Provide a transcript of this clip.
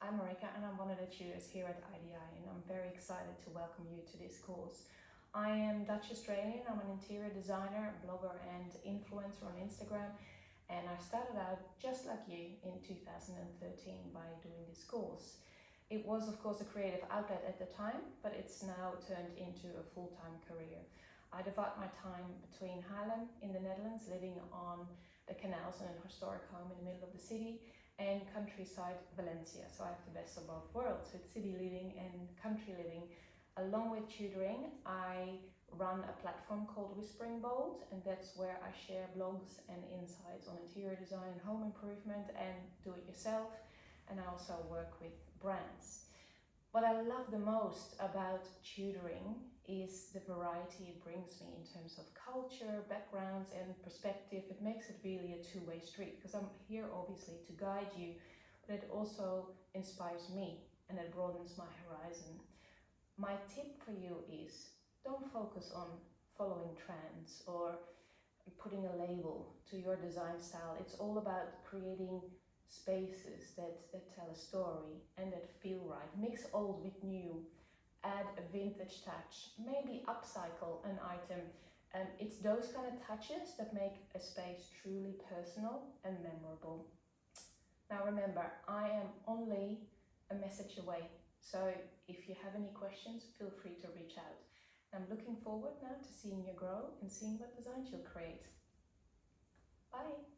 I'm Marieke and I'm one of the tutors here at IDI, and I'm very excited to welcome you to this course. I am Dutch Australian, I'm an interior designer, blogger and influencer on Instagram, and I started out just like you in 2013 by doing this course. It was of course a creative outlet at the time, but it's now turned into a full-time career. I divide my time between Haarlem in the Netherlands, living on the canals in a historic home in the middle of the city, and countryside Valencia. So I have the best of both worlds with city living and country living. Along with tutoring, I run a platform called Whispering Bold, and that's where I share blogs and insights on interior design and home improvement and do it yourself. And I also work with brands. What I love the most about tutoring is the variety it brings me in terms of culture, backgrounds and perspective. It makes it really a two-way street because I'm here obviously to guide you, but it also inspires me and it broadens my horizon. My tip for you is don't focus on following trends or putting a label to your design style. It's all about creating spaces that tell a story and that feel right. Mix old with new, add a vintage touch, maybe upcycle an item. And it's those kind of touches that make a space truly personal and memorable. Now remember, I am only a message away. So if you have any questions, feel free to reach out. I'm looking forward now to seeing you grow and seeing what designs you'll create. Bye.